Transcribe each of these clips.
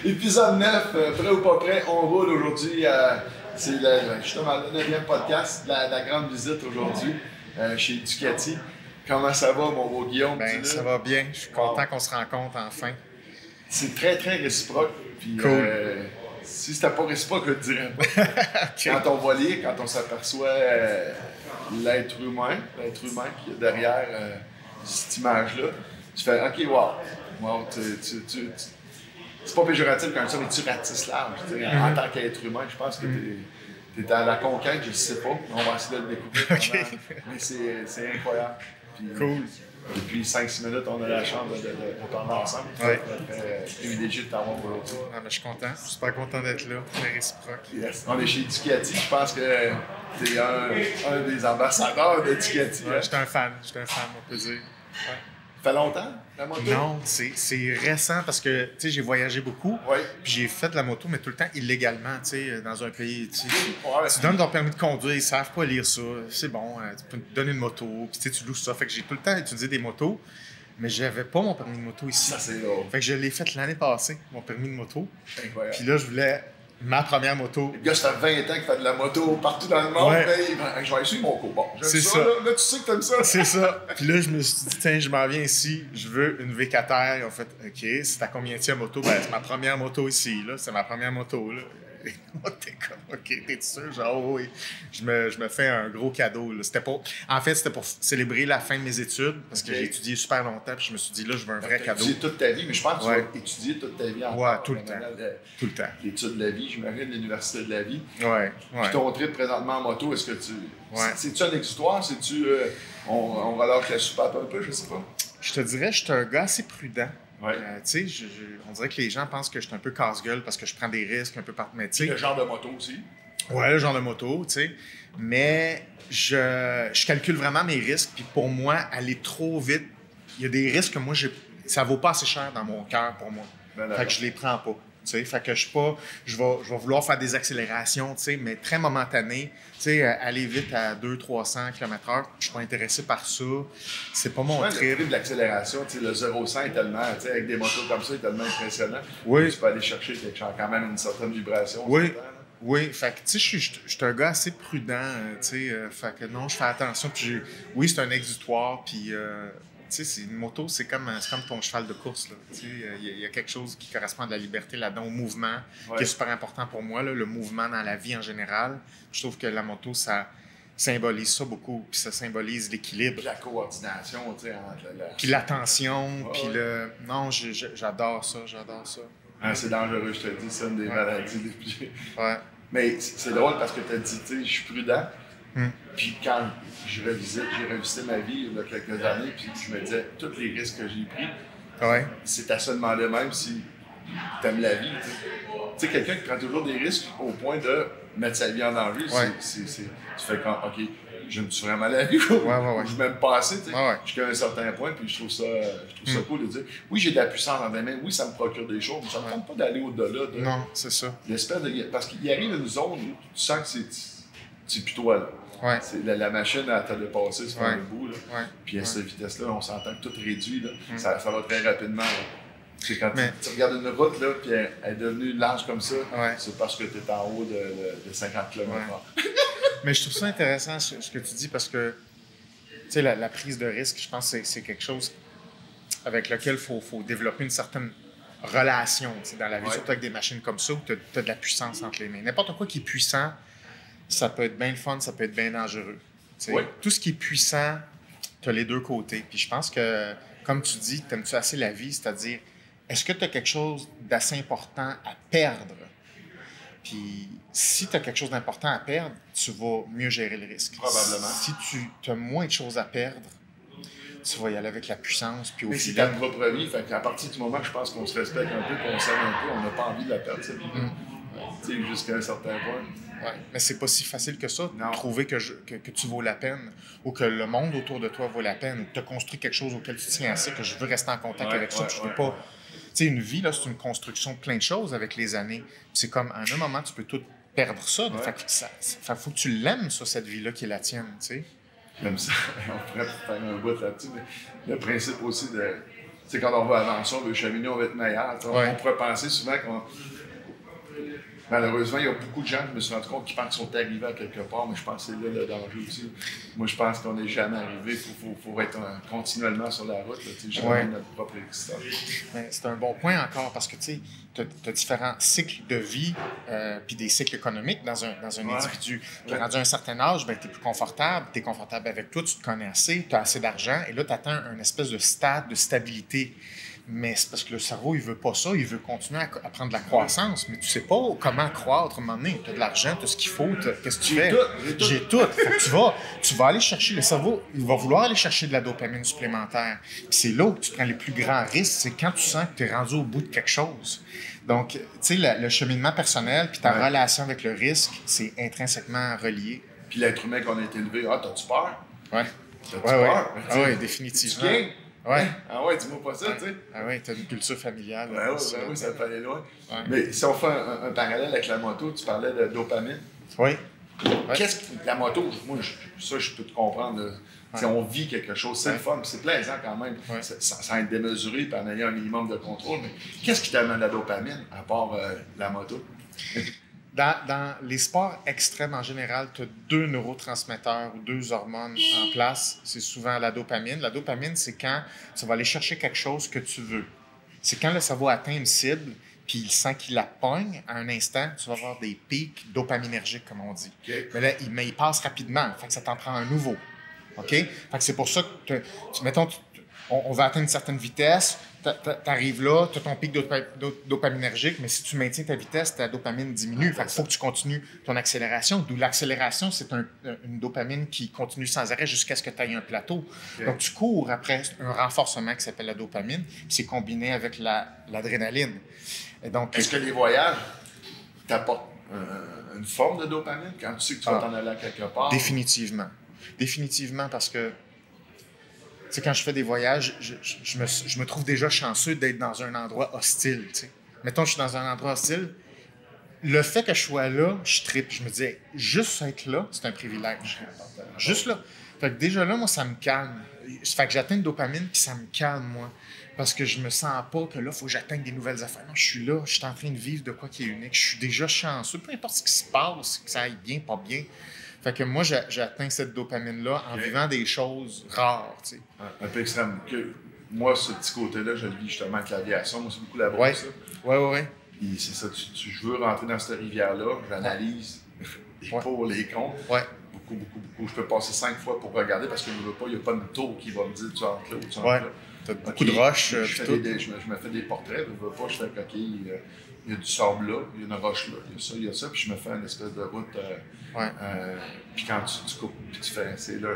Épisode 9, prêt ou pas prêt, on roule aujourd'hui. C'est justement le 9e podcast de la grande visite aujourd'hui chez Ducati. Comment ça va, mon beau Guillaume? Ben, ça va bien. Je suis content qu'on se rencontre enfin. C'est très, très réciproque. Puis, cool. Si c'était pas réciproque, je te dirais pas. Okay. Quand on va lire, quand on s'aperçoit l'être humain qui est derrière cette image-là, tu fais OK, wow, c'est pas péjoratif quand ça, mais tu ratisses large. En tant qu'être humain, je pense que tu es à la conquête, je sais pas. On va essayer de le découvrir. Okay. Mais c'est incroyable. Puis, cool. Depuis 5-6 minutes, on a la chance de parler ensemble. Ouais. Privilégié de t'avoir aujourd'hui. Ah, ben, je suis content. Je suis super content d'être là. Très réciproque. Yes. On est chez Ducati. Je pense que tu es un des ambassadeurs de Ducati. Ouais, j'étais un fan, on peut dire. Ouais. Ça fait longtemps, la moto? Non, c'est récent parce que j'ai voyagé beaucoup. Oui. Puis j'ai fait de la moto, mais tout le temps illégalement, dans un pays. Ouais, tu donnes ton permis de conduire, ils savent pas lire ça. C'est bon, tu peux te donner une moto, puis tu loues ça. Fait que j'ai tout le temps utilisé des motos, mais j'avais pas mon permis de moto ici. Ça, c'est drôle. Fait que je l'ai fait l'année passée, mon permis de moto. Incroyable. Puis là, je voulais ma première moto. Le gars, ça fait 20 ans qu'il fait de la moto partout dans le monde. Ouais. Mais je vais essayer mon coup. Bon, j'aime C'est ça. ça. Là, tu sais que t'aimes ça. C'est ça. Puis là, je me suis dit, tiens, je m'en viens ici, je veux une V4R. Ils ont fait, OK, c'est ta combienième moto? Ben, c'est ma première moto ici, là. C'est ma première moto, là. Et moi, t'es comme, OK, t'es sûr? Genre, oui. Je me fais un gros cadeau, là. En fait, c'était pour célébrer la fin de mes études, parce que j'ai étudié super longtemps, puis je me suis dit, là, je veux un vrai cadeau. Tu étudié toute ta vie, mais je pense que tu vas étudier toute ta vie Ouais, tout le temps. Tout le temps. L'étude de la vie, j'imagine, l'université de la vie. Ouais. Puis ton trip présentement en moto, est-ce que tu... Ouais. C'est-tu un exutoire? C'est-tu... on relâche la soupape un peu, je sais pas. Je te dirais, je suis un gars assez prudent. Ouais. On dirait que les gens pensent que je suis un peu casse-gueule parce que je prends des risques un peu partout. Mais le genre de moto aussi. Ouais, le genre de moto, tu sais. Mais je calcule vraiment mes risques. Puis pour moi, aller trop vite, il y a des risques que moi, ça vaut pas assez cher dans mon cœur pour moi. Fait que je les prends pas. Fait que je vais vouloir faire des accélérations, mais très momentanées. Aller vite à 200-300 km/h, je suis pas intéressé par ça. C'est pas mon trip. Le trip de l'accélération, le 0-100 est tellement, avec des motos comme ça, est tellement impressionnant. Oui. Tu peux aller chercher quand même une certaine vibration. Oui. Oui, fait que, je suis un gars assez prudent, fait que non, je fais attention. Puis oui, c'est un exutoire, puis, c'est une moto, c'est comme ton cheval de course, là. Il y a quelque chose qui correspond à de la liberté là-dedans, au mouvement, qui est super important pour moi, là, le mouvement dans la vie en général. Je trouve que la moto, ça symbolise ça beaucoup, puis ça symbolise l'équilibre. Puis la coordination, entre Puis l'attention, puis le... Non, j'adore ça. Ah, c'est dangereux, je te le dis, c'est une des maladies les plus... Ouais. Mais c'est drôle parce que tu as dit, je suis prudent. Puis quand j'ai revisité ma vie il y a quelques années, puis je me disais, tous les risques que j'ai pris, c'est à se demander même si tu aimes la vie. Tu sais, quelqu'un qui prend toujours des risques au point de mettre sa vie en danger, tu fais quand, OK, j'aime-tu vraiment la vie? Ouais. Je m'aime pas assez, Ouais. jusqu'à un certain point, puis je trouve ça cool de dire, oui, j'ai de la puissance dans mes mains, oui, ça me procure des choses, mais ça me tente pas d'aller au-delà de... Non, c'est ça. L'espèce de... Parce qu'il arrive une zone où tu sens que c'est plus toi, là. Ouais. La machine, elle t'a dépassé sur un bout. Là. Ouais. Puis à cette vitesse-là, on s'entend que tout réduit. Là. Ça va très rapidement. C'est quand tu regardes une route, là, puis elle est devenue large comme ça, c'est parce que tu es en haut de 50 km/h. Mais je trouve ça intéressant ce que tu dis parce que la prise de risque, je pense que c'est quelque chose avec lequel il faut développer une certaine relation dans la vie, surtout avec des machines comme ça où tu as de la puissance entre les mains. N'importe quoi qui est puissant, ça peut être bien le fun, ça peut être bien dangereux. Tout ce qui est puissant, tu as les deux côtés. Puis je pense que, comme tu dis, t'aimes-tu assez la vie, c'est-à-dire, est-ce que tu as quelque chose d'assez important à perdre? Puis si tu as quelque chose d'important à perdre, tu vas mieux gérer le risque. Probablement. Si tu as moins de choses à perdre, tu vas y aller avec la puissance. Puis mais c'est ta propre vie. Fait qu'à partir du moment que je pense qu'on se respecte un peu, qu'on s'aime un peu, on n'a pas envie de la perdre, cette vie. Jusqu'à un certain point. Ouais. Mais c'est pas si facile que ça de trouver que tu vaux la peine ou que le monde autour de toi vaut la peine ou que tu as construit quelque chose auquel tu tiens assez, que je veux rester en contact avec ça. Je veux pas... Tu sais, une vie, là, c'est une construction de plein de choses avec les années. C'est comme, à un moment, tu peux tout perdre ça. Fait faut que tu l'aimes, ça, cette vie-là qui est la tienne, tu sais. J'aime ça. On pourrait faire un bout là-dessus, mais le principe aussi de... sais, quand on va avancer, on veut cheminer, on veut être meilleur. On pourrait penser souvent qu'on... Malheureusement, il y a beaucoup de gens, je me suis rendu compte, qui pensent qu'ils sont arrivés à quelque part, mais je pense que c'est là le danger aussi. Moi, je pense qu'on n'est jamais arrivé. Il faut être continuellement sur la route, jamais notre propre existence. C'est un bon point encore, parce que tu as différents cycles de vie puis des cycles économiques dans un individu. Qui rendu à un certain âge, tu es plus confortable, tu es confortable avec toi, tu te connais assez, tu as assez d'argent, et là, tu atteins un espèce de stade de stabilité. Mais c'est parce que le cerveau, il veut pas ça, il veut continuer à prendre de la croissance, mais tu sais pas comment croître à un moment donné. Tu as de l'argent, tu as ce qu'il faut, qu'est-ce que tu fais? J'ai tout. Fait que tu vas aller chercher, le cerveau, il va vouloir aller chercher de la dopamine supplémentaire. Puis c'est là où tu prends les plus grands risques, c'est quand tu sens que tu es rendu au bout de quelque chose. Donc, tu sais, le cheminement personnel puis ta relation avec le risque, c'est intrinsèquement relié. Puis l'être humain qu'on a été élevé, t'as-tu peur? Ouais. T'as-tu peur? Ah oui, définitivement. Ouais. Ah ouais, dis-moi pas ça, tu sais. Ah ouais, t'as une culture familiale. Oui, ça peut aller loin. Ouais. Mais si on fait un parallèle avec la moto, tu parlais de dopamine. Oui. Qu'est-ce que la moto, moi, ça, je peux te comprendre. On vit quelque chose, c'est le fun, c'est plaisant quand même, sans être démesuré et en ayant un minimum de contrôle. Mais qu'est-ce qui t'amène la dopamine, à part la moto? Dans les sports extrêmes en général, tu as 2 neurotransmetteurs ou 2 hormones en place. C'est souvent la dopamine. La dopamine, c'est quand tu vas aller chercher quelque chose que tu veux. C'est quand le cerveau atteint une cible, puis il sent qu'il la pogne, à un instant, tu vas avoir des pics dopaminergiques, comme on dit. Okay. Mais là, il passe rapidement. Fait que ça t'en prend un nouveau. OK? Fait que c'est pour ça que, mettons, on va atteindre une certaine vitesse, tu arrives là, tu as ton pic dopaminergique, mais si tu maintiens ta vitesse, ta dopamine diminue. Fait qu'il faut que tu continues ton accélération. D'où l'accélération, c'est une dopamine qui continue sans arrêt jusqu'à ce que tu ailles un plateau. Okay. Donc, tu cours après un renforcement qui s'appelle la dopamine, puis c'est combiné avec l'adrénaline. Est-ce que les voyages t'apportent une forme de dopamine quand tu sais que tu vas t'en aller à quelque part? Définitivement. Définitivement, parce que tu sais, quand je fais des voyages, je me trouve déjà chanceux d'être dans un endroit hostile. T'sais. Mettons, je suis dans un endroit hostile. Le fait que je sois là, je trippe. Je me dis, juste être là, c'est un privilège. Juste là. Fait que déjà là, moi, ça me calme. Fait que j'atteins une dopamine, puis ça me calme, moi. Parce que je me sens pas que là, il faut que j'atteigne des nouvelles affaires. Non, je suis là, je suis en train de vivre de quoi qui est unique. Je suis déjà chanceux. Peu importe ce qui se passe, que ça aille bien, pas bien. Fait que moi, j'atteins cette dopamine-là en vivant des choses rares, tu sais. Un peu extrême. Moi, ce petit côté-là, je le vis justement avec l'aviation. Moi, c'est beaucoup la brosse, ça. Oui. Puis c'est ça, je veux rentrer dans cette rivière-là, j'analyse les pour, les contre. Ouais. Beaucoup. Je peux passer 5 fois pour regarder parce que il n'y a pas de tour qui va me dire tu entres là ou tu entres là. T'as beaucoup de roches. Je me fais des portraits, je veux pas, je fais coquille. Il y a du sable là, il y a une roche là, il y a ça, puis je me fais une espèce de route. Puis quand tu coupes, puis tu fais, c'est là,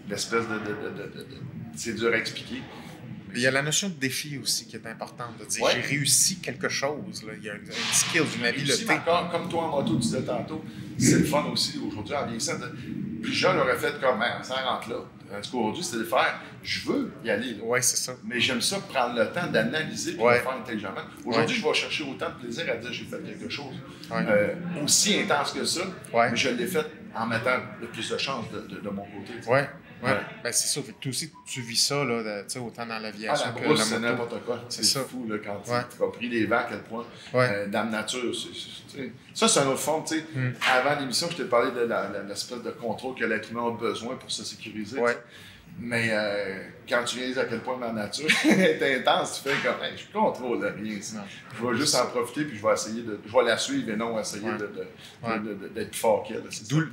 l'espèce de c'est dur à expliquer. Il y a la notion de défi aussi qui est importante, de dire j'ai réussi quelque chose, là. Il y a un skill, une habileté. Comme toi en moto, tu disais tantôt, c'est le fun aussi aujourd'hui en vieillissant. Plus jeune aurait fait comme, ça rentre là. Aujourd'hui, c'est de faire, je veux y aller. Oui, c'est ça. Mais j'aime ça prendre le temps d'analyser et de le faire intelligemment. Aujourd'hui, je vais chercher autant de plaisir à dire j'ai fait quelque chose aussi intense que ça, mais je l'ai fait en mettant le plus de chance de mon côté. Oui. Ben, c'est ça. Toi aussi, tu vis ça, là, autant dans l'aviation que la moto. C'est n'importe quoi. C'est fou là, quand tu as pris les vents à quel point. Dans la nature. Ça, c'est un autre fond. Avant l'émission, je t'ai parlé de l'espèce de contrôle que l'être humain a besoin pour se sécuriser. Mais quand tu réalises à quel point ma nature est intense, tu fais comme je contrôle rien. Je vais juste en profiter puis je vais essayer je vais la suivre et non essayer d'être plus fort qu'elle.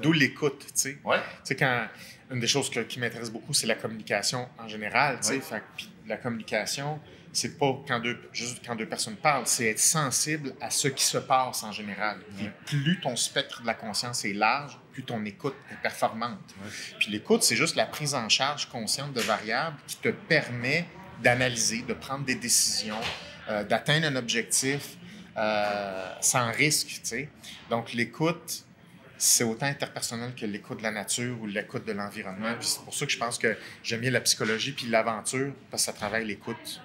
D'où l'écoute, tu sais. Tu sais, quand une des choses qui m'intéresse beaucoup, c'est la communication en général. Puis la communication, c'est pas juste quand deux personnes parlent, c'est être sensible à ce qui se passe en général. Et plus ton spectre de la conscience est large, plus ton écoute est performante. Puis l'écoute, c'est juste la prise en charge consciente de variables qui te permet d'analyser, de prendre des décisions, d'atteindre un objectif sans risque. T'sais. Donc l'écoute, c'est autant interpersonnel que l'écoute de la nature ou l'écoute de l'environnement. Puis c'est pour ça que je pense que j'aime bien la psychologie puis l'aventure, parce que ça travaille l'écoute.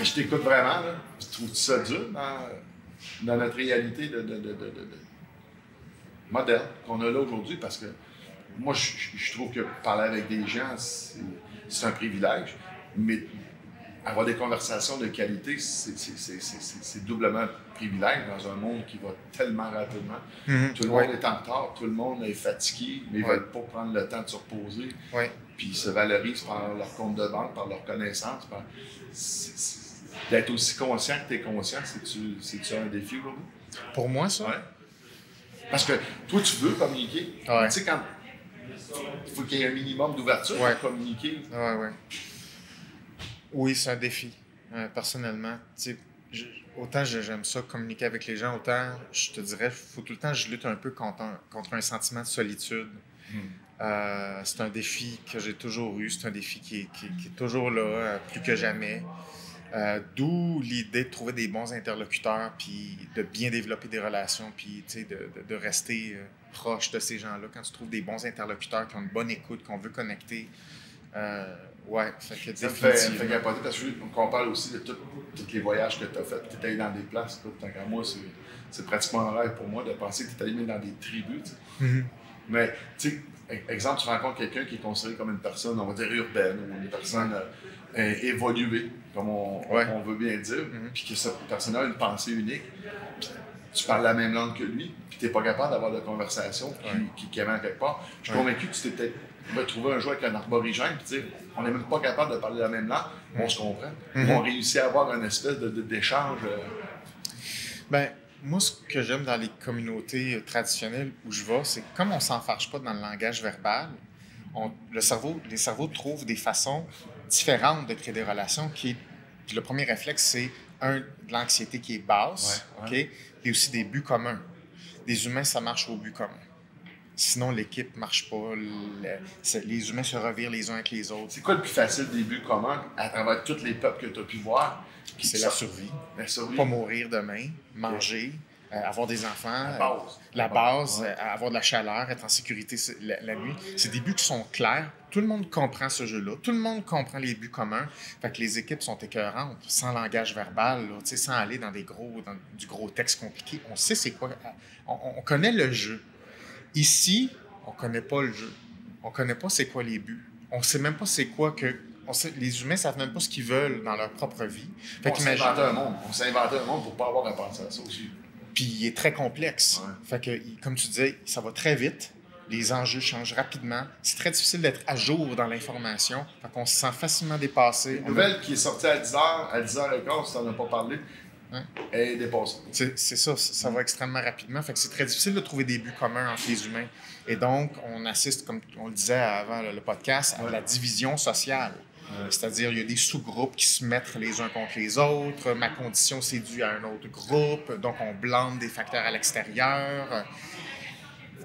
Je t'écoute vraiment. Là. Tu trouves ça dur dans notre réalité moderne qu'on a là aujourd'hui? Parce que moi, je trouve que parler avec des gens, c'est un privilège. Mais avoir des conversations de qualité, c'est doublement privilège dans un monde qui va tellement rapidement. Tout le monde est en retard, tout le monde est fatigué, mais ils ne veulent pas prendre le temps de se reposer. Puis ils se valorisent par leur compte de banque, par leur connaissance. D'être aussi conscient que tu es conscient, c'est-tu un défi aujourd'hui? Pour moi, ça? Parce que toi, tu veux communiquer. Tu sais, quand il faut qu'il y ait un minimum d'ouverture pour communiquer. Oui, c'est un défi, personnellement. Autant j'aime ça, communiquer avec les gens, autant je te dirais, faut tout le temps je lutte un peu contre un sentiment de solitude. C'est un défi que j'ai toujours eu, c'est un défi qui est toujours là, plus que jamais. D'où l'idée de trouver des bons interlocuteurs, puis de bien développer des relations, puis de rester proche de ces gens-là. Quand tu trouves des bons interlocuteurs qui ont une bonne écoute, qu'on veut connecter, ça fait ça me fait capoter parce qu'on parle aussi de tous les voyages que tu as faits. Tu es allé dans des places, tant qu'à moi, c'est pratiquement un rêve pour moi de penser que tu es allé dans des tribus. Mais, tu sais, exemple, tu rencontres quelqu'un qui est considéré comme une personne, on va dire urbaine, ou une personne évoluée, comme on veut bien dire, puis que cette personne-là a une pensée unique, puis tu parles la même langue que lui, puis tu n'es pas capable d'avoir de conversation qui amène quelque part. Je suis convaincu que tu t'es peut-être retrouvé un jour avec un arborigène, puis on n'est même pas capable de parler la même langue, on se comprend. On réussit à avoir une espèce d'échange. Moi, ce que j'aime dans les communautés traditionnelles où je vais, c'est que comme on ne s'enfarge pas dans le langage verbal, les cerveaux trouvent des façons différentes de créer des relations. Puis le premier réflexe, c'est de l'anxiété qui est basse, et aussi des buts communs. Les humains, ça marche au but commun. Sinon, l'équipe ne marche pas. Les humains se revirent les uns avec les autres. C'est quoi le plus facile des buts communs à travers tous les peuples que tu as pu voir? C'est la survie. Pas mourir demain, manger, avoir des enfants. La base, avoir de la chaleur, être en sécurité la nuit. C'est des buts qui sont clairs. Tout le monde comprend ce jeu-là. Tout le monde comprend les buts communs. Fait que les équipes sont écœurantes, sans langage verbal, là, sans aller dans du gros texte compliqué. On sait c'est quoi. On connaît le jeu. Ici, on ne connaît pas le jeu. On ne connaît pas c'est quoi les buts. On ne sait même pas c'est quoi que... les humains ne savent même pas ce qu'ils veulent dans leur propre vie. On s'est inventé un monde. On s'est inventé un monde pour ne pas avoir à penser à ça aussi. Puis il est très complexe. Fait que, comme tu disais, ça va très vite. Les enjeux changent rapidement. C'est très difficile d'être à jour dans l'information. Fait qu'on se sent facilement dépassé. Une nouvelle qui est sortie à 10h, à 10h15, si tu n'en as pas parlé, est dépassée. C'est ça, ça va extrêmement rapidement. Fait que c'est très difficile de trouver des buts communs entre les humains. Et donc, on assiste, comme on le disait avant le podcast, à la division sociale. C'est-à-dire, il y a des sous-groupes qui se mettent les uns contre les autres. Ma condition, c'est dû à un autre groupe. Donc, on blâme des facteurs à l'extérieur.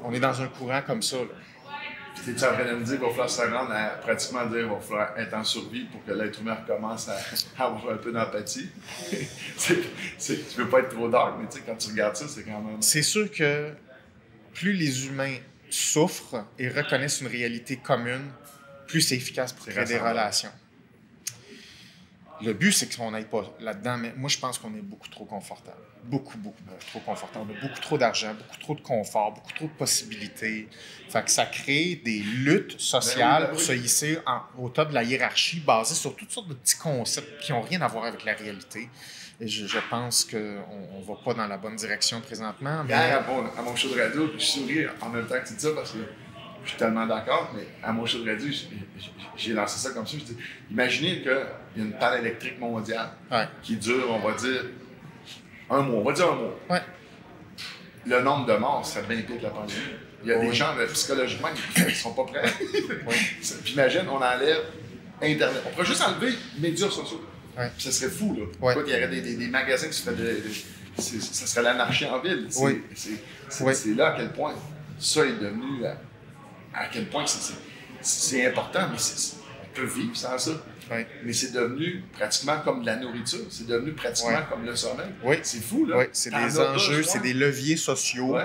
On est dans un courant comme ça. Puis, t'es-tu en train de me dire qu'il va falloir se rendre à pratiquement dire qu'il va falloir être en survie pour que l'être humain recommence à avoir un peu d'empathie? Tu veux pas être trop dark, mais quand tu regardes ça, c'est quand même... C'est sûr que plus les humains souffrent et reconnaissent une réalité commune, plus c'est efficace pour créer des relations. Le but, c'est qu'on n'aille pas là-dedans, mais moi, je pense qu'on est beaucoup trop confortable. Beaucoup trop confortable. On a beaucoup trop d'argent, beaucoup trop de confort, beaucoup trop de possibilités. Fait que ça crée des luttes sociales pour se hisser au top de la hiérarchie basées sur toutes sortes de petits concepts qui n'ont rien à voir avec la réalité. Et je pense qu'on ne va pas dans la bonne direction présentement. Mais... Hier, à mon show de radio, je souris en même temps que tu dis ça parce que je suis tellement d'accord, mais à mon show de radio, j'ai lancé ça comme ça. Je dis, imaginez qu'il y a une panne électrique mondiale qui dure, on va dire, un mois. On va dire un mois. Le nombre de morts serait bien pire que la pandémie. Il y a des gens, psychologiquement, ils ne sont pas prêts. Puis imagine, on enlève Internet. On pourrait juste enlever les médias sociaux. Puis ça serait fou, là. Il y aurait des magasins qui se feraient ça serait l'anarchie en ville. C'est là à quel point ça est devenu... À quel point c'est important, mais on peut vivre sans ça. Mais c'est devenu pratiquement comme de la nourriture. C'est devenu pratiquement comme le sommeil. C'est fou, là. C'est des enjeux, c'est des leviers sociaux.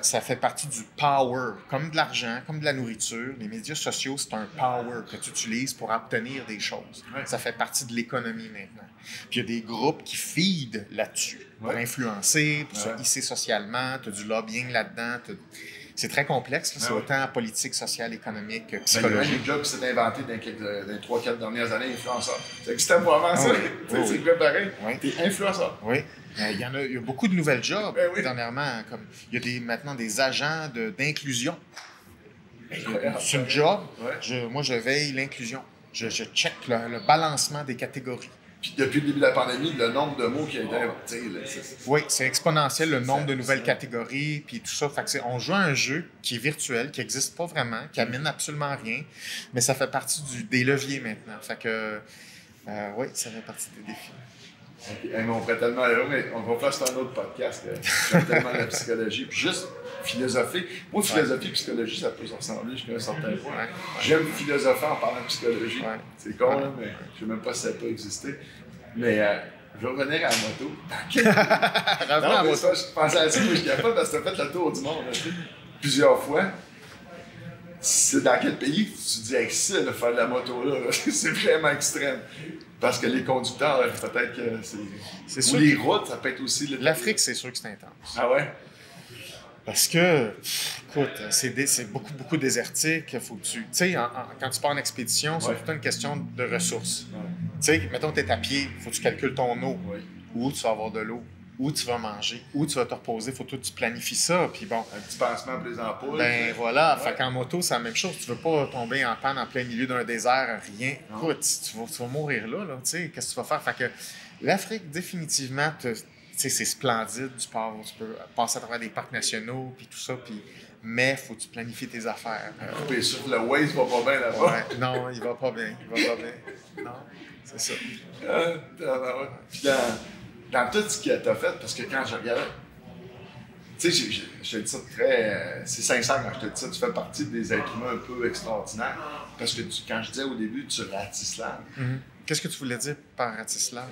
Ça fait partie du power, comme de l'argent, comme de la nourriture. Les médias sociaux, c'est un power que tu utilises pour obtenir des choses. Ça fait partie de l'économie maintenant. Puis il y a des groupes qui feedent là-dessus pour influencer, pour se hisser socialement. Tu as du lobbying là-dedans. c'est très complexe. C'est autant politique, sociale, économique que psychologique. Il y a un job qui s'est inventé dans les 3-4 dernières années, influenceur. Ça existait pas avant ça. C'est quoi pareil? T'es influenceur. Oui. Il y a beaucoup de nouvelles jobs dernièrement. Comme, il y a maintenant des agents d'inclusion. C'est une job. Moi, je veille l'inclusion. Je check le balancement des catégories. Puis depuis le début de la pandémie, le nombre de mots qui a été inventé. Oui, c'est exponentiel, le nombre de nouvelles catégories, puis tout ça. Fait que on joue à un jeu qui est virtuel, qui n'existe pas vraiment, qui amène absolument rien, mais ça fait partie des leviers maintenant. Fait que, oui, ça fait partie des défis. Okay. Hey, on ferait tellement heureux, mais on va faire un autre podcast. J'aime tellement la psychologie. Puis juste philosopher. Moi, philosophie et psychologie, ça peut se ressembler jusqu'à un certain point. J'aime philosopher en parlant de psychologie. C'est con, là, mais je ne sais même pas si ça peut exister. Mais je vais revenir à la moto. À moto. Je pensais à ça, mais je ne capable parce que tu as fait le tour du monde plusieurs fois. C'est dans quel pays tu dis avec ça, de faire de la moto là? C'est vraiment extrême. Parce que les conducteurs, peut-être que c'est. Ou les routes, ça peut être aussi. L'Afrique, c'est sûr que c'est intense. Ah ouais? Parce que, écoute, c'est beaucoup désertique. Faut que tu sais, quand tu pars en expédition, c'est tout une question de ressources. Tu sais, mettons, tu es à pied, il faut que tu calcules ton eau. Où tu vas avoir de l'eau, où tu vas manger, où tu vas te reposer. Il faut que tu planifies ça. Puis bon. Un petit pansement pour les ampoules. Ben voilà. Fait qu'en moto, c'est la même chose. Tu veux pas tomber en panne en plein milieu d'un désert, rien. Écoute, tu vas mourir là. Tu sais, qu'est-ce que tu vas faire? Fait que l'Afrique, définitivement, c'est splendide du port. Tu peux passer à travers des parcs nationaux, puis tout ça, mais il faut que tu planifies tes affaires. Puis sûr, le Waze va pas bien là-bas. Non, il va pas bien. Non, c'est ça. Puis dans tout ce que tu as fait, parce que quand je regardais, tu sais, je te dis ça très. C'est sincère quand je te dis ça, tu fais partie des êtres humains un peu extraordinaires. Parce que quand je disais au début, tu ratisses l'âme. Qu'est-ce que tu voulais dire par ratisselage?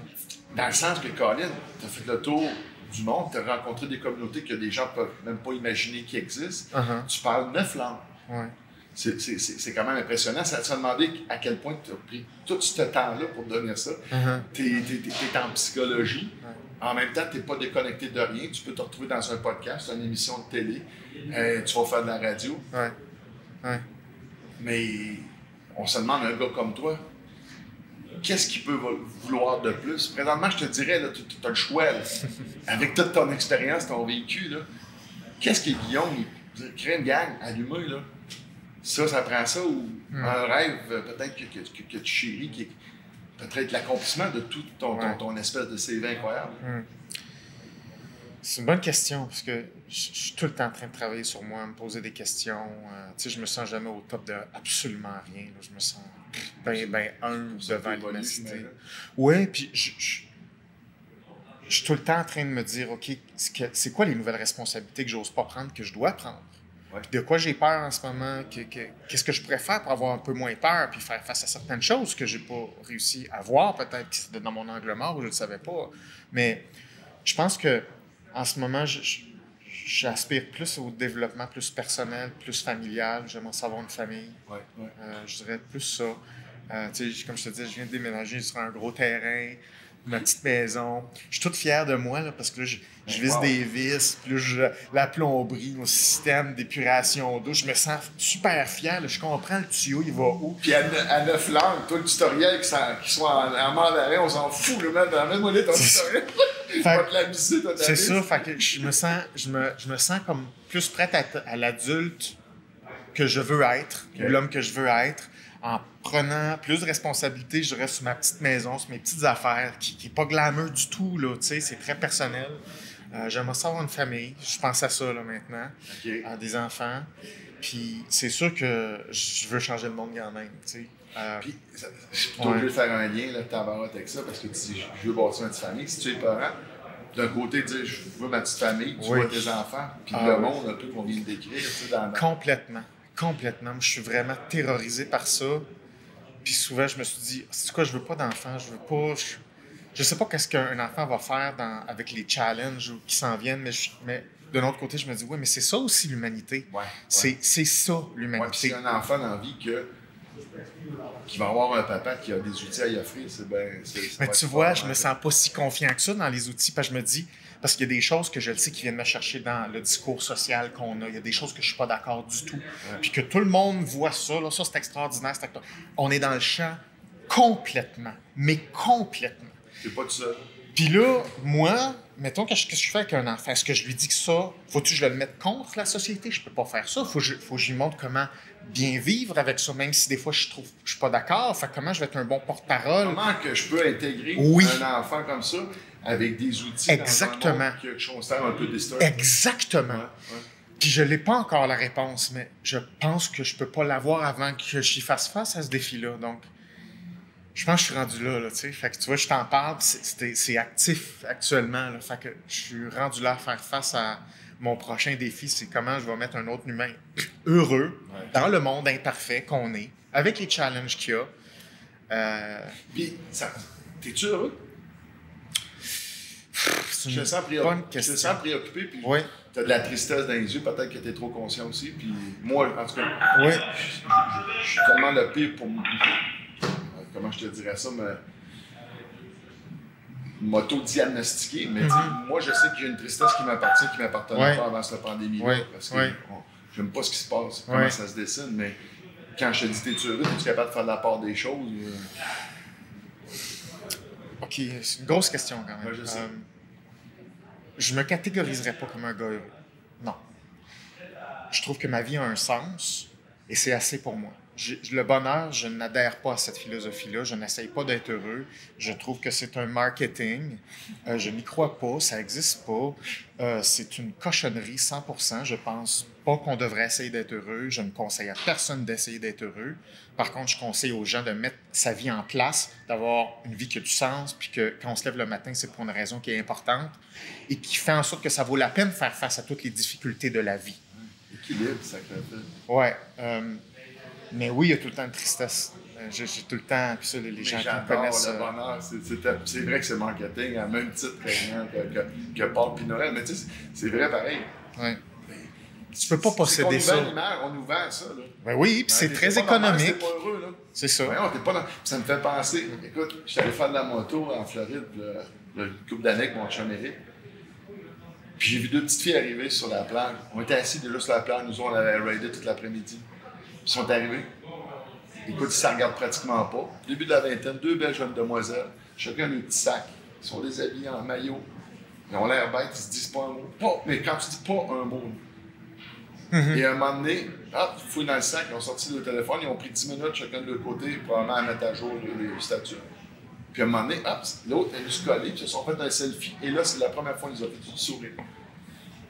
Dans le sens que, Colin, tu as fait le tour du monde, tu as rencontré des communautés que des gens ne peuvent même pas imaginer qui existent. Tu parles 9 langues. C'est quand même impressionnant. Ça te demandé à quel point tu as pris tout ce temps-là pour donner ça. Tu es en psychologie. En même temps, tu n'es pas déconnecté de rien. Tu peux te retrouver dans un podcast, une émission de télé. Tu vas faire de la radio. Mais on se demande, un gars comme toi, qu'est-ce qu'il peut vouloir de plus? Présentement, je te dirais, tu as le choix. Là. Avec toute ton expérience, ton vécu, là, qu'est-ce que Guillaume, il crée une gang, allumé, là? Ça prend ça ou un rêve, peut-être que tu chéris, qui est peut-être l'accomplissement de tout ton espèce de CV incroyable. C'est une bonne question, parce que je suis tout le temps en train de travailler sur moi, me poser des questions. Tu sais, je me sens jamais au top de absolument rien. Là. Je me sens bien humble devant l'humanité. Oui, puis je suis tout le temps en train de me dire, OK, c'est quoi les nouvelles responsabilités que j'ose pas prendre, que je dois prendre? De quoi j'ai peur en ce moment? Qu'est-ce que je pourrais faire pour avoir un peu moins peur puis faire face à certaines choses que j'ai pas réussi à voir, peut-être que c'était dans mon angle mort ou je le savais pas. Mais je pense que en ce moment, j'aspire plus au développement plus personnel, plus familial. J'aimerais savoir une famille. Je dirais plus ça. Comme je te dis, je viens de déménager sur un gros terrain, ma petite maison. Je suis tout fier de moi là, parce que là, je visse des vis, puis là, la plomberie, mon système d'épuration d'eau. Je me sens super fier. Là, je comprends le tuyau, il va où. Puis à 9 langues, toi, le tutoriel qui soit en mandarin, on s'en fout. Même-moi ton tutoriel. C'est ça. Fait que je me sens comme plus prête à l'adulte que je veux être, ou l'homme que je veux être, en prenant plus de responsabilités, je reste sur ma petite maison, sur mes petites affaires, qui n'est pas glamour du tout, là, c'est très personnel. J'aimerais ça avoir une famille, je pense à ça là, maintenant, à des enfants. Puis c'est sûr que je veux changer le monde quand même, tu sais. Puis, je suis plutôt obligé de faire un lien, là, avec ça, parce que tu dis, je veux bâtir une petite famille. Si tu es parent, d'un côté, dire, je veux ma petite famille, tu vois tes enfants, puis le monde, un peu qu'on vient de décrire, tu sais, Complètement. Je suis vraiment terrorisé par ça. Puis souvent, je me suis dit, c'est quoi, je veux pas d'enfant, je veux pas... Je sais pas qu'est-ce qu'un enfant va faire avec les challenges qui s'en viennent, mais de l'autre côté, je me dis, oui, mais c'est ça aussi l'humanité. C'est ça, l'humanité. Si un enfant a envie que qui va avoir un papa qui a des outils à y offrir, Mais tu vois, je me sens pas si confiant que ça dans les outils, parce que je me dis, parce qu'il y a des choses que je le sais qui viennent me chercher dans le discours social qu'on a. Il y a des choses que je suis pas d'accord du tout. Puis que tout le monde voit ça, là, ça c'est extraordinaire, On est dans le champ complètement, mais complètement. T'es pas tout seul. Puis là, moi, mettons, qu'est-ce que je fais avec un enfant? Est-ce que je lui dis que ça, faut-tu que je le mette contre la société? Je peux pas faire ça. Faut que je lui montre comment bien vivre avec ça, même si des fois je suis pas d'accord. Fait comment je vais être un bon porte-parole? Comment que je peux intégrer un enfant comme ça avec des outils Exactement. Dans un monde qui considère un peu distordu? Exactement. Ouais. Puis je n'ai pas encore la réponse, mais je pense que je peux pas l'avoir avant que j'y fasse face à ce défi-là. Donc, je pense que je suis rendu là, tu sais. Fait que tu vois, je t'en parle, c'est actif actuellement, là. Fait que je suis rendu là à faire face à mon prochain défi, c'est comment je vais mettre un autre humain heureux dans le monde imparfait qu'on est, avec les challenges qu'il y a. Puis, t'es-tu heureux? C'est une bonne question. Je te sens préoccupé, puis oui. T'as de la tristesse dans les yeux, peut-être que t'es trop conscient aussi, puis moi, en tout cas, oui. je suis tellement le pire pour... Comment je te dirais ça, m'auto-diagnostiquer, mais moi, je sais qu'il y a une tristesse qui m'appartenait pas avant cette pandémie-là, parce que j'aime pas ce qui se passe, comment ça se dessine, mais quand je te dis t'es heureux, es-tu capable de faire de la part des choses? OK, c'est une grosse question quand même. Ouais, je sais. Je me catégoriserais pas comme un gars heureux. Non. Je trouve que ma vie a un sens et c'est assez pour moi. Le bonheur, je n'adhère pas à cette philosophie-là. Je n'essaye pas d'être heureux. Je trouve que c'est un marketing. Je n'y crois pas. Ça n'existe pas. C'est une cochonnerie 100%. Je pense pas qu'on devrait essayer d'être heureux. Je ne conseille à personne d'essayer d'être heureux. Par contre, je conseille aux gens de mettre sa vie en place, d'avoir une vie qui a du sens, puis que quand on se lève le matin, c'est pour une raison qui est importante et qui fait en sorte que ça vaut la peine de faire face à toutes les difficultés de la vie. Équilibre, ça fait. Ouais. Mais oui, il y a tout le temps une tristesse. J'ai tout le temps, puis ça, les gens qui me connaissent... le bonheur, c'est vrai que c'est marketing à même titre que Paul puis Noël, mais tu sais, c'est vrai pareil. Oui. Tu peux pas posséder ça. On nous vend ça, là. Ben oui, puis c'est très économique. C'est pas heureux, là. C'est ça. T'es pas dans... Ça me fait penser, écoute, j'étais allé faire de la moto en Floride, une couple d'années avec mon chum Eric. Puis j'ai vu deux petites filles arriver sur la plage. On était assis déjà sur la plage, nous on avait raidé toute l'après-midi. Ils sont arrivés. Écoute, ça ne regarde pratiquement pas. Début de la vingtaine, deux belles jeunes demoiselles, chacun un petit sac. Ils sont déshabillés en maillot. Ils ont l'air bêtes, ils se disent pas un mot. Mais quand tu dis pas un mot. Et à un moment donné, fouillent dans le sac, ils ont sorti le téléphone, ils ont pris 10 minutes chacun de leur côté, probablement à mettre à jour les statuts. Puis à un moment donné, l'autre est juste collé, puis ils se sont fait un selfie. Et là, c'est la première fois qu'ils ont fait du sourire.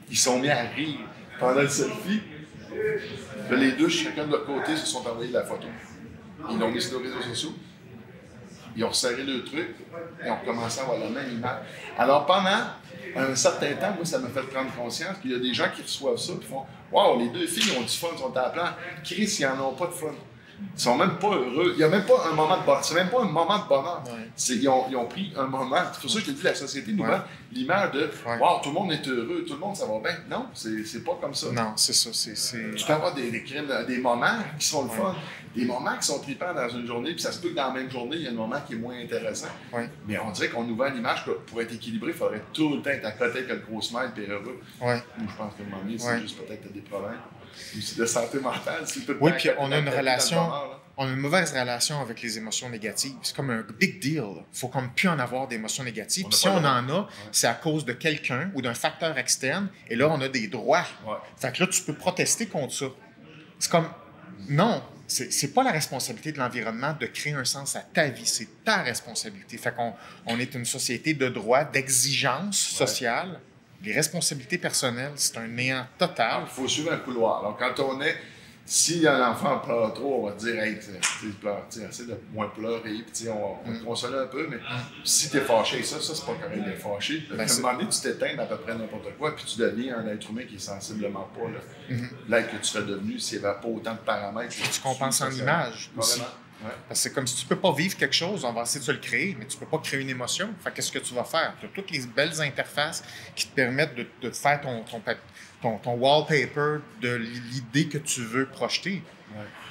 Ils sont mis à rire pendant le selfie. Puis les deux, chacun de leur côté, se sont envoyés la photo. Ils l'ont mis sur les réseaux sociaux. Ils ont resserré le truc. Et ont recommencé à avoir la même image. Alors, pendant un certain temps, moi, ça m'a fait prendre conscience qu'il y a des gens qui reçoivent ça et font « Wow, les deux filles ont du fun, ils sont à la plage. Chris, ils n'en ont pas de fun. » Ils sont même pas heureux. Il n'y a même pas un moment de bonheur. C'est même pas un moment de bonheur. Ouais. Ils ont pris un moment. C'est pour ça que je te dis, la société nous vend l'image de wow, tout le monde est heureux, tout le monde ça va bien. Non, c'est pas comme ça. Non, c'est ça. Tu peux avoir des moments qui sont le fun, des moments qui sont trippants dans une journée, puis ça se peut que dans la même journée, il y a un moment qui est moins intéressant. Mais on dirait qu'on nous vend l'image que pour être équilibré, il faudrait tout le temps être à côté avec le gros smile et heureux. Moi, je pense que le moment donné, c'est juste peut-être que tu as des problèmes. Aussi de santé mentale. Oui, puis on a une relation, on a une mauvaise relation avec les émotions négatives. C'est comme un big deal. Il faut comme plus en avoir d'émotions négatives. Puis si on en a, c'est à cause de quelqu'un ou d'un facteur externe. Et là, on a des droits. Fait que là, tu peux protester contre ça. C'est comme, non, c'est pas la responsabilité de l'environnement de créer un sens à ta vie. C'est ta responsabilité. Fait qu'on est une société de droits, d'exigences sociales. Les responsabilités personnelles, c'est un néant total. Il faut suivre un couloir. Alors, quand on est... Si un enfant pleure trop, on va te dire, hey, essaie de moins pleurer, puis on va te consoler un peu, mais si tu es fâché, ça c'est pas correct d'être fâché. À un moment donné, tu t'éteins à peu près n'importe quoi, puis tu deviens un être humain qui est sensiblement pas l'être que tu serais devenu s'il n'y avait pas autant de paramètres. Tu compenses en image aussi. Parce que c'est comme si tu peux pas vivre quelque chose, on va essayer de se le créer, mais tu peux pas créer une émotion. Fait qu'est-ce que tu vas faire? Tu as toutes les belles interfaces qui te permettent de faire ton wallpaper de l'idée que tu veux projeter.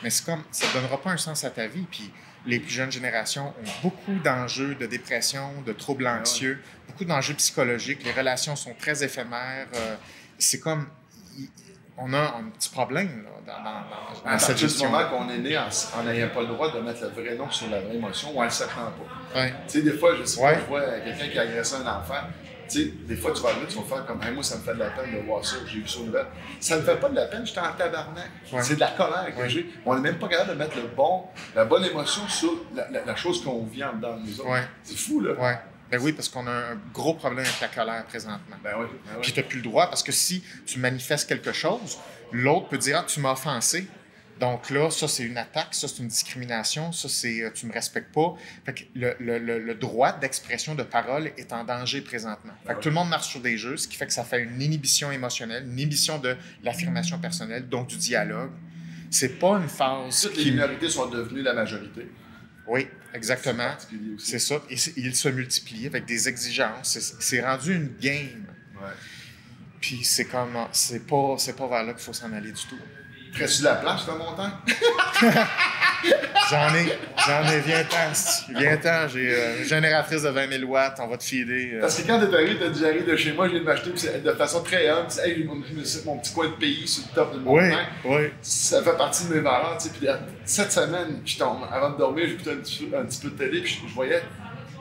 Mais c'est comme, ça ne donnera pas un sens à ta vie. Puis les plus jeunes générations ont beaucoup d'enjeux de dépression, de troubles anxieux, beaucoup d'enjeux psychologiques. Les relations sont très éphémères. C'est comme, on a un petit problème là, dans cette gestion. À partir du moment qu'on est né en n'ayant pas le droit de mettre le vrai nom sur la vraie émotion ou en ne le sachant pas. Ouais. Tu sais, des fois, je sais pas, je vois quelqu'un qui a agressé un enfant. Tu sais, des fois, tu vas arriver, tu vas faire comme hey, moi, ça me fait de la peine de voir ça, j'ai vu ça nouvelle. Ça me fait pas de la peine, j'étais en tabarnak. C'est de la colère que j'ai. On n'est même pas capable de mettre la bonne émotion sur la chose qu'on vit en dedans de nous autres. C'est fou, là. Ben oui, parce qu'on a un gros problème avec la colère présentement. Ben oui. Puis tu n'as plus le droit, parce que si tu manifestes quelque chose, l'autre peut dire « Ah, tu m'as offensé ». Donc là, ça, c'est une attaque, ça, c'est une discrimination, ça, c'est tu me respectes pas. Fait que le droit d'expression de parole est en danger présentement. Fait que tout le monde marche sur des jeux, ce qui fait que ça fait une inhibition émotionnelle, une inhibition de l'affirmation personnelle, donc du dialogue. C'est pas une phase toutes les minorités sont devenues la majorité. Oui, exactement. C'est ça. Et ils se multiplient avec des exigences. C'est rendu une game. Puis c'est comme... C'est pas vers là qu'il faut s'en aller du tout. Restes-tu de la place, ton montant? J'en ai, viens-t'en. J'ai une génératrice de 20 000 watts, on va te filer. Parce que quand t'es arrivé, t'as dit j'arrive de chez moi, je viens de m'acheter de façon très humble, hey, j'ai mon petit coin de pays sur le top de mon montagne. Ça fait partie de mes valeurs, tu sais. Puis cette semaine, avant de dormir, j'écoutais un petit peu de télé, puis je voyais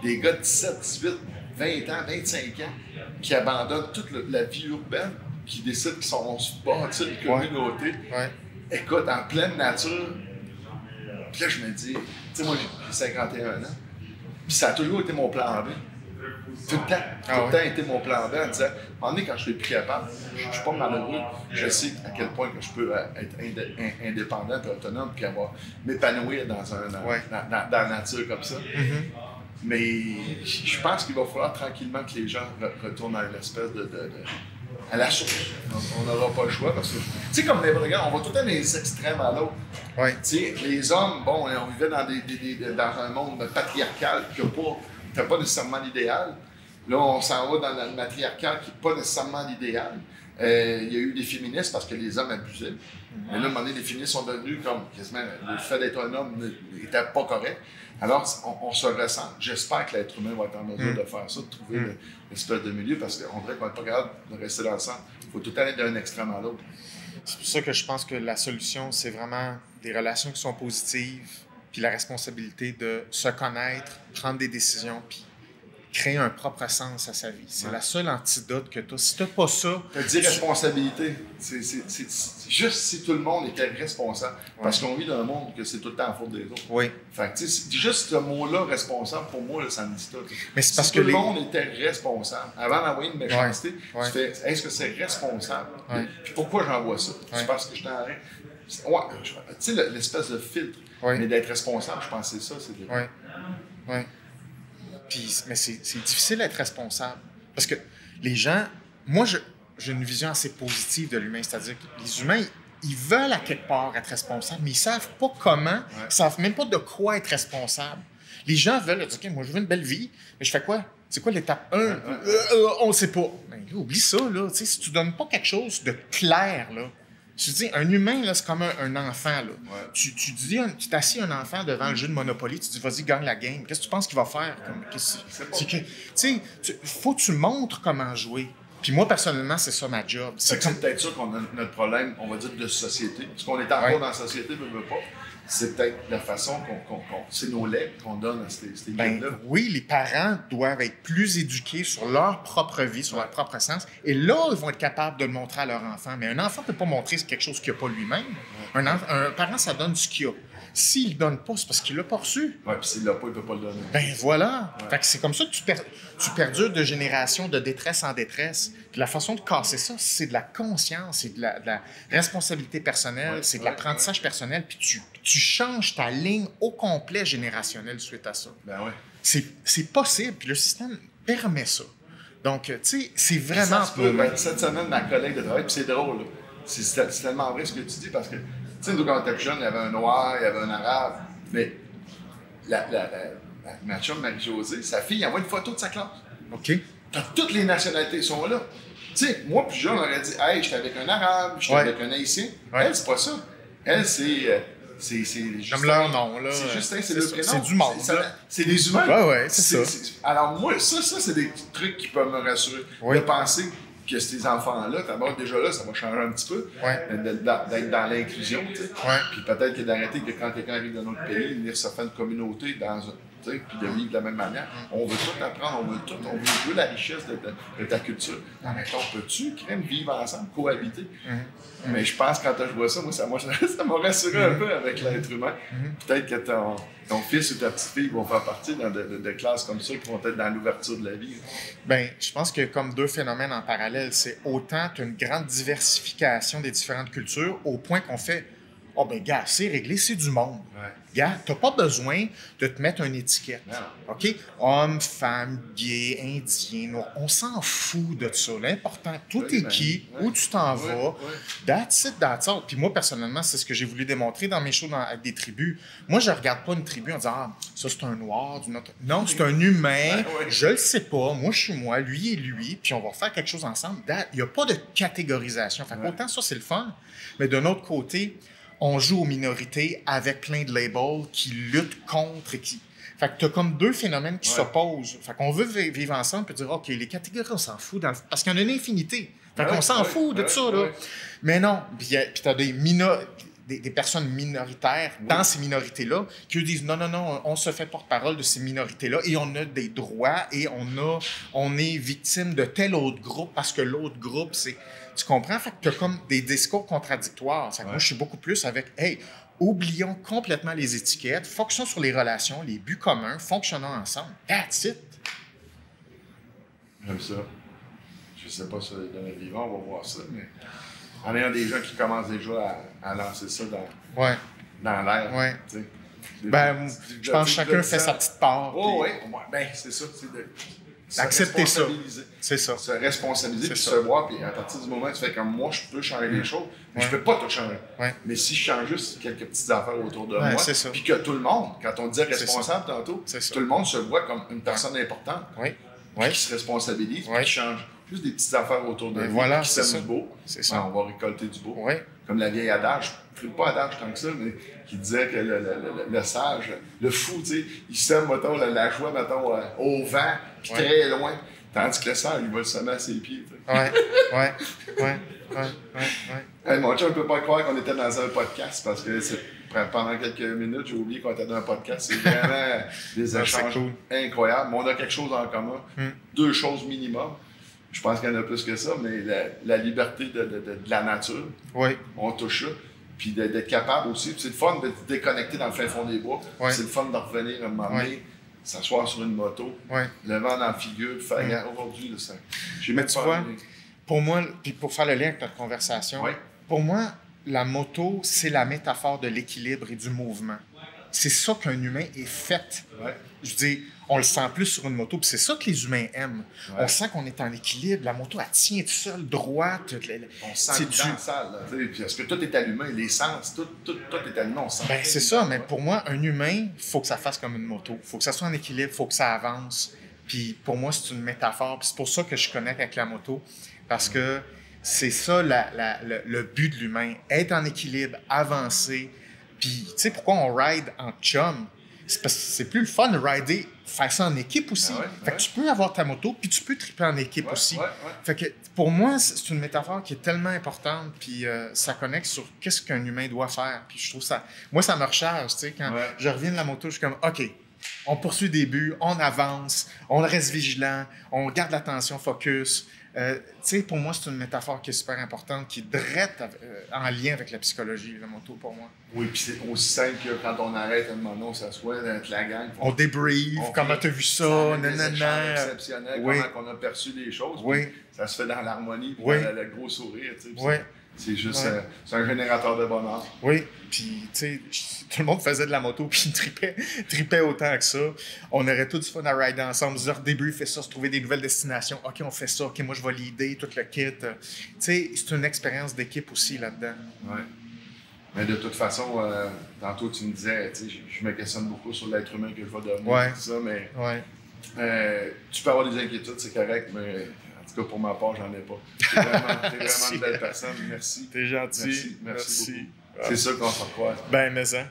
des gars de 17, 18, 20 ans, 25 ans, qui abandonnent toute la vie urbaine, qui décident qu'ils sont bâtir une communauté. Écoute, en pleine nature. Puis là, je me dis, tu sais, moi, j'ai 51 ans. Puis ça a toujours été mon plan B. Tout le temps été mon plan B en disant, à un moment donné, quand je suis plus capable, je ne suis pas malheureux, je sais à quel point que je peux être indépendant et autonome puis m'épanouir dans la nature comme ça. Mais je pense qu'il va falloir tranquillement que les gens retournent à une espèce à la source. On n'aura pas le choix parce que, tu sais, comme regarde, on va tout le temps les extrêmes à l'autre. Tu sais, les hommes, bon, on vivait dans un monde patriarcal qui n'a pas nécessairement l'idéal. Là, on s'en va dans le matriarcal qui n'est pas nécessairement l'idéal. Il y a eu des féministes parce que les hommes abusaient. Mais là, à un moment donné, les féministes sont devenus comme quasiment le fait d'être un homme n'était pas correct. Alors, on se ressent. J'espère que l'être humain va être en mesure de faire ça, de trouver l'espèce de milieu, parce qu'on dirait qu'on n'est pas capable de rester dans le centre. Il faut tout aller d'un extrême à l'autre. C'est pour ça que je pense que la solution, c'est vraiment des relations qui sont positives, puis la responsabilité de se connaître, prendre des décisions, puis créer un propre sens à sa vie. C'est la seule antidote que tu as. Si tu n'as pas ça... Tu as dit responsabilité. C'est juste si tout le monde était responsable. Parce qu'on vit dans un monde que c'est tout le temps en faute des autres. Fait que, juste ce mot-là, responsable, pour moi, là, ça me dit tout. Mais c'est parce que tout le monde était responsable. Avant d'envoyer une méchanceté, tu fais « Est-ce que c'est responsable? » Puis pourquoi j'envoie ça? C'est parce que je t'en arrête. Tu sais, l'espèce de filtre. Mais d'être responsable, je pense que c'est ça. Mais c'est difficile d'être responsable. Parce que les gens... Moi, j'ai une vision assez positive de l'humain. C'est-à-dire que les humains, ils veulent à quelque part être responsables, mais ils ne savent pas comment. Ils ne savent même pas de quoi être responsable. Les gens veulent dire « OK, moi, je veux une belle vie. Mais je fais quoi? C'est quoi l'étape 1? On ne sait pas. » Ben, oublie ça, là. Si tu ne donnes pas quelque chose de clair, là, tu dis, un humain, là, c'est comme un enfant. Là. Tu t'assis un enfant devant le jeu de Monopoly, tu dis, vas-y, gagne la game. Qu'est-ce que tu penses qu'il va faire? Faut que tu montres comment jouer. Puis moi, personnellement, c'est ça ma job. C'est peut-être ça qu'on a notre problème, on va dire, de société. Parce qu'on est encore dans la société, mais veut pas. C'est peut-être la façon c'est nos legs qu'on donne à ces kids-là. Oui, les parents doivent être plus éduqués sur leur propre vie, sur leur propre sens. Et là, ils vont être capables de le montrer à leur enfant. Mais un enfant ne peut pas montrer quelque chose qu'il n'a pas lui-même. Un parent, ça donne ce qu'il a. S'il ne le donne pas, c'est parce qu'il ne l'a pas reçu. Oui, puis s'il ne l'a pas, il ne peut pas le donner. Ben voilà. Fait que c'est comme ça que tu perdures de génération de détresse en détresse. Puis la façon de casser ça, c'est de la conscience, c'est de la responsabilité personnelle, c'est de l'apprentissage personnel. Puis tu changes ta ligne au complet générationnelle suite à ça. Ben oui. C'est possible, puis le système permet ça. Donc, tu sais, c'est vraiment... Cette semaine, ma collègue de travail, puis c'est drôle, c'est tellement vrai ce que tu dis, parce que, tu sais, nous, quand on était plus jeune, il y avait un noir, il y avait un arabe, mais ma chum Marie-Josée, sa fille, elle envoie une photo de sa classe. OK. Toutes les nationalités sont là. Tu sais, moi, plus jeune, on aurait dit, hey, j'étais avec un arabe, j'étais avec un haïtien. Elle, c'est pas ça. Elle, c'est comme leur nom, là. C'est Justin, c'est le prénom. C'est du monde. C'est des humains. Ouais, c'est ça. Alors, moi, ça, c'est des trucs qui peuvent me rassurer. De penser que ces enfants-là, d'abord, déjà là, ça va changer un petit peu. D'être dans l'inclusion, tu sais. Puis peut-être que d'arrêter que quand quelqu'un arrive dans notre pays, venir se faire une communauté puis de vivre de la même manière. On veut tout apprendre, on veut la richesse de ta culture. En même temps, peux-tu, vivre ensemble, cohabiter? Mais je pense que quand je vois ça, moi, ça m'a rassuré un peu avec l'être humain. Peut-être que ton fils ou ta petite fille vont faire partie de classes comme ça qui vont être dans l'ouverture de la vie. Bien, je pense qu'il y a comme deux phénomènes en parallèle. C'est autant une grande diversification des différentes cultures au point qu'on fait « Oh, ben gars, c'est réglé, c'est du monde. » Gars, t'as pas besoin de te mettre une étiquette. Non. OK? Homme, femme, gay, indien, noir. On s'en fout de ça. L'important, tout est qui, où tu t'en vas. That's it, that's all. Puis moi, personnellement, c'est ce que j'ai voulu démontrer dans mes shows avec des tribus. Moi, je regarde pas une tribu en disant « Ah, ça, c'est un noir, d'une autre... » Non, c'est un humain. Je le sais pas. Moi, je suis moi. Lui est lui. Puis on va faire quelque chose ensemble. Il n'y a pas de catégorisation. Fait autant ça, c'est le fun. Mais d'un autre côté, on joue aux minorités avec plein de labels qui luttent contre et qui... Fait que t'as comme deux phénomènes qui s'opposent. Fait qu'on veut vivre ensemble et dire, OK, les catégories, on s'en fout. Parce qu'il y en a une infinité. Fait qu'on s'en fout de ça, là. Mais non. Puis t'as des personnes minoritaires dans ces minorités-là qui disent, non, on se fait porte-parole de ces minorités-là et on a des droits et on est victime de tel autre groupe parce que l'autre groupe, c'est... Tu comprends? Fait que tu as comme des discours contradictoires. Moi, je suis beaucoup plus avec, hey, oublions complètement les étiquettes, fonctionnons sur les relations, les buts communs, fonctionnons ensemble. That's it. J'aime ça. Je sais pas si dans le vivant, on va voir ça, mais en ayant des gens qui commencent déjà à lancer ça dans l'air. Je pense que chacun fait sa petite part. C'est ça. Accepter ça. C'est ça. Se responsabiliser, puis se voir, puis à partir du moment où tu fais comme moi, je peux changer les choses, mais je peux pas tout changer. Mais si je change juste quelques petites affaires autour de moi, puis que tout le monde, quand on disait responsable tantôt, tout le monde se voit comme une personne importante, qui se responsabilise, puis qui change juste des petites affaires autour de lui, qui sème du beau, on va récolter du beau. Comme la vieille adage, pas adage tant que ça, mais qui disait que le sage, le fou, tu sais, il sème, mettons, la joie, mettons, au vent, puis très loin. Tandis que le sage, il va le semer à ses pieds. Hey, mon chum, je ne peux pas croire qu'on était dans un podcast parce que pendant quelques minutes, j'ai oublié qu'on était dans un podcast. C'est vraiment des échanges incroyables. Mais on a quelque chose en commun. Deux choses minimum. Je pense qu'il y en a plus que ça, mais la liberté de la nature. On touche ça. Puis d'être capable aussi. C'est le fun de te déconnecter dans le fin fond des bois. C'est le fun de revenir à un moment donné, s'asseoir sur une moto, le vent dans la figure, faire aujourd'hui, ça. Mais tu vois, pour moi, puis pour faire le lien avec notre conversation, pour moi, la moto, c'est la métaphore de l'équilibre et du mouvement. C'est ça qu'un humain est fait. Je dis, on le sent plus sur une moto, puis c'est ça que les humains aiment. On sent qu'on est en équilibre, la moto, elle tient tout seul, droite. On sent dans la salle, puis est-ce que tout est allumé, les sens, tout est allumé, on sent. C'est ça, mais pour moi, un humain, il faut que ça fasse comme une moto. Il faut que ça soit en équilibre, il faut que ça avance. Puis pour moi, c'est une métaphore, puis c'est pour ça que je connecte avec la moto, parce que c'est ça le but de l'humain, être en équilibre, avancer. Puis, tu sais, pourquoi on ride en chum? C'est parce que c'est plus le fun de rider, faire ça en équipe aussi. Fait que tu peux avoir ta moto, puis tu peux triper en équipe aussi. Fait que pour moi, c'est une métaphore qui est tellement importante, puis ça connecte sur qu'est-ce qu'un humain doit faire. Puis je trouve ça... Moi, ça me recharge, tu sais, quand je reviens de la moto, je suis comme, OK, on poursuit des buts, on avance, on reste vigilant, on garde l'attention, focus. Tu sais, pour moi, c'est une métaphore qui est super importante, qui est direct en lien avec la psychologie, la moto, pour moi. Oui, puis c'est aussi simple que quand on arrête un moment, on s'assoit avec la gang. On débrief, comment t'as vu ça, nanana. Exceptionnel, comment on a perçu les choses. Ça se fait dans l'harmonie, puis dans le gros sourire, tu sais. C'est juste c'est un générateur de bonheur. Oui, puis tu sais, tout le monde faisait de la moto puis tripait autant que ça. On aurait tout du fun à rider ensemble, se débriefer ça, se trouver des nouvelles destinations. OK, on fait ça, OK, moi je vais l'idée, tout le kit. Tu sais, c'est une expérience d'équipe aussi là-dedans. Oui. Mais de toute façon, tantôt tu me disais, tu sais, je me questionne beaucoup sur l'être humain que je vois devenir, tout ça, mais tu peux avoir des inquiétudes, c'est correct, mais... En tout cas, pour ma part, j'en ai pas. T'es vraiment une belle personne. Merci. T'es gentil. Merci beaucoup. C'est ça qu'on va croire. Ben, mais ça.